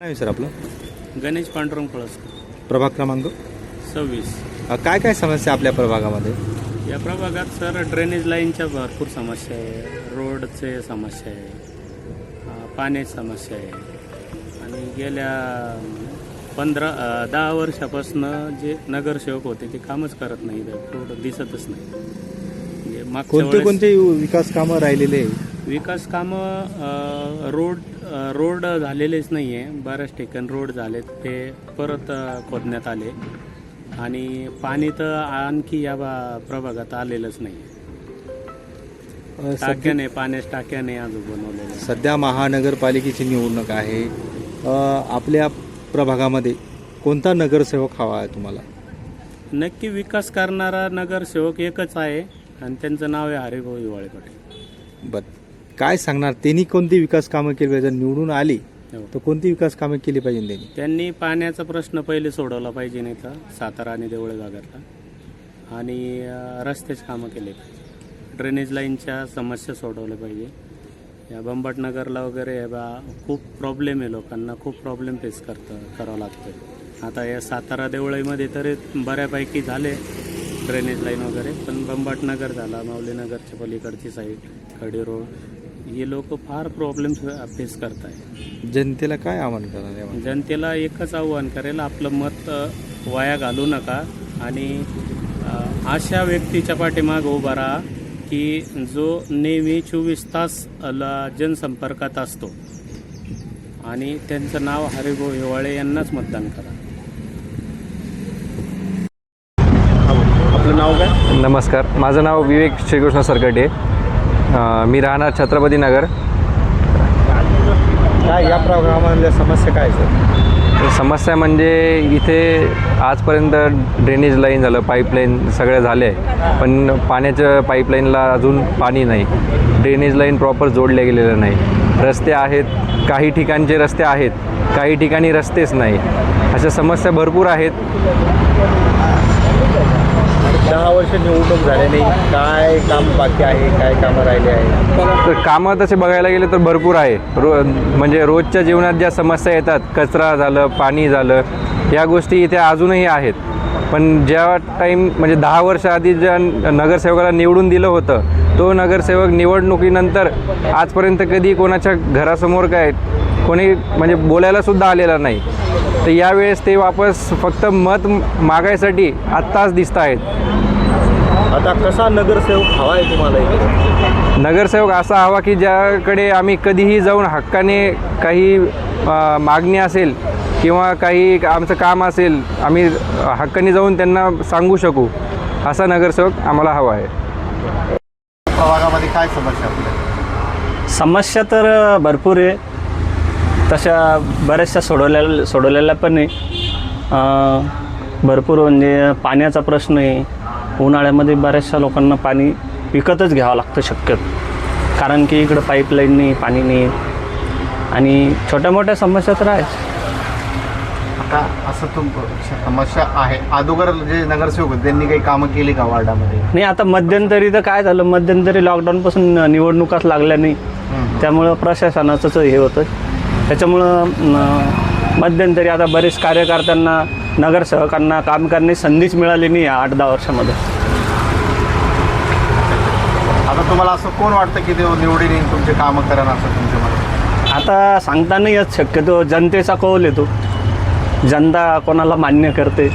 आहे सर आपलं? गणेश पांडुरंग कळसकर, प्रभाग क्रमांक 26. काय काय समस्या आपल्या प्रभागामध्ये? या प्रभागात सर ड्रेनेज लाईनच्या भरपूर समस्या आहे, रोडचे समस्या आहे, पाण्याची समस्या आहे. आणि गेल्या 10 वर्षापासून जे नगरसेवक होते ते कामच करत नाही, रोड दिसतच नाही. म्हणजे मागच्या कोणते वेळेस कोणते विकास कामं राहिलेले आहे? विकास कामं रोड झालेलेच नाही आहे. बऱ्याच ठिकाणी रोड झालेत, ते परत खोदण्यात आले. आणि पाणी तर आणखी या प्रभागात आलेलंच नाही. टाक्याने पाण्याच्या टाक्याने अजून बनवलेलं. सध्या महानगरपालिकेची निवडणूक आहे. आपल्या प्रभागामध्ये कोणता नगरसेवक हवा आहे तुम्हाला? नक्की विकास करणारा नगरसेवक एकच आहे आणि त्यांचं नाव आहे हरिभाऊ हिवाळे पाटील. बरं, काय सांगणार त्यांनी कोणती विकास कामं केली पाहिजे? जर निवडून आली तर कोणती विकास कामं केली पाहिजे त्यांनी पाण्याचा प्रश्न पहिले सोडवला पाहिजे, नाही तर सातारा आणि देवळे भागातला. आणि रस्त्याची कामं केले पाहिजे, ड्रेनेज लाईनच्या समस्या सोडवल्या पाहिजे. या बंबाटनगरला वगैरे खूप प्रॉब्लेम आहे, लोकांना खूप प्रॉब्लेम फेस करावं लागतं. आता या सातारा देवळाईमध्ये तरी बऱ्यापैकी झाले ड्रेनेज लाईन वगैरे, पण बंबाटनगर झाला, माऊलीनगरच्या पलीकडची साईड, खडी रोड, हे लोक फार प्रॉब्लेम फेस करत आहे. जनतेला काय आव्हान करणार? जनतेला एकच आव्हान करेल, आपलं मत वाया घालू नका आणि अशा व्यक्तीच्या पाठीमाग उभा राहा की जो नेहमी 24 तास जनसंपर्कात असतो. आणि त्यांचं नाव हरिभाऊ हिवाळे यांनाच मतदान करा. आपलं नाव काय? नमस्कार, माझं नाव विवेक श्रीकृष्ण सरकटे. मी राहणार छत्रपती नगर. काय या प्रभागामधल्या समस्या काय सर? समस्या म्हणजे इथे आजपर्यंत ड्रेनेज लाईन झालं, पाईपलाईन सगळं झालं आहे, पण पाण्याच्या पाईपलाईनला अजून पाणी नाही. ड्रेनेज लाईन प्रॉपर जोडल्या गेलेलं नाही. रस्ते आहेत, काही ठिकाणचे रस्ते आहेत, काही ठिकाणी रस्तेच नाही. अशा समस्या भरपूर आहेत. 10 वर्ष निवडणूक झाले नाही, काय काम बाकी आहे, काय कामं राहिले आहे? तर कामं तसे बघायला गेले तर भरपूर आहे. म्हणजे रोजच्या जीवनात ज्या समस्या येतात, कचरा झालं, पाणी झालं, या गोष्टी इथे अजूनही आहेत. पण ज्या टाईम म्हणजे 10 वर्ष आधी ज्या नगरसेवकाला निवडून दिलं होतं, तो नगरसेवक निवडणुकीनंतर आजपर्यंत कधी कोणाच्या घरासमोर काय कोणी म्हणजे बोलायलासुद्धा आलेला नाही. तर यावेळेस ते वापस फक्त मत मागायसाठी आत्ताच दिसत आहेत. आता कसा नगरसेवक हवा आहे तुम्हाला इथे? नगरसेवक असा हवा की ज्याकडे आम्ही कधीही जाऊन हक्काने काही मागणी असेल किंवा काही आमचं काम असेल, आम्ही हक्काने जाऊन त्यांना सांगू शकू, असा नगरसेवक आम्हाला हवा आहे. प्रभागामध्ये काय समस्या आपल्या? समस्या तर भरपूर आहे, तशा बऱ्याचशा सोडवलेल्या पण आहे. भरपूर म्हणजे पाण्याचा प्रश्न आहे. उन्हाळ्यामध्ये बऱ्याचशा लोकांना पाणी विकतच घ्यावं लागतं शक्यतो, कारण की इकडं पाईपलाईन नाही, पाणी नाही. आणि छोट्या मोठ्या समस्या तर आहेच. आता असं समस्या आहे. अगोदर जे नगरसेवक होते त्यांनी काही कामं केली का वार्डामध्ये? नाही, आता मध्यंतरी तर काय झालं, मध्यंतरी लॉकडाऊनपासून निवडणुकाच लागल्या नाही, त्यामुळं प्रशासनाचंच हे होतं. त्याच्यामुळं मध्यंतरी आता बरेच कार्यकर्त्यांना, नगरसेवकांना काम करण्याची संधीच मिळाली नाही या 8-10 वर्षामध्ये. आता तुम्हाला असं कोण वाटतं की ते निवडून येईल, तुमचे कामं करा असं तुमच्या मनात? आता सांगता नाही येत, शक्यतो जनतेचा कौल येतो, जनता कोणाला मान्य करते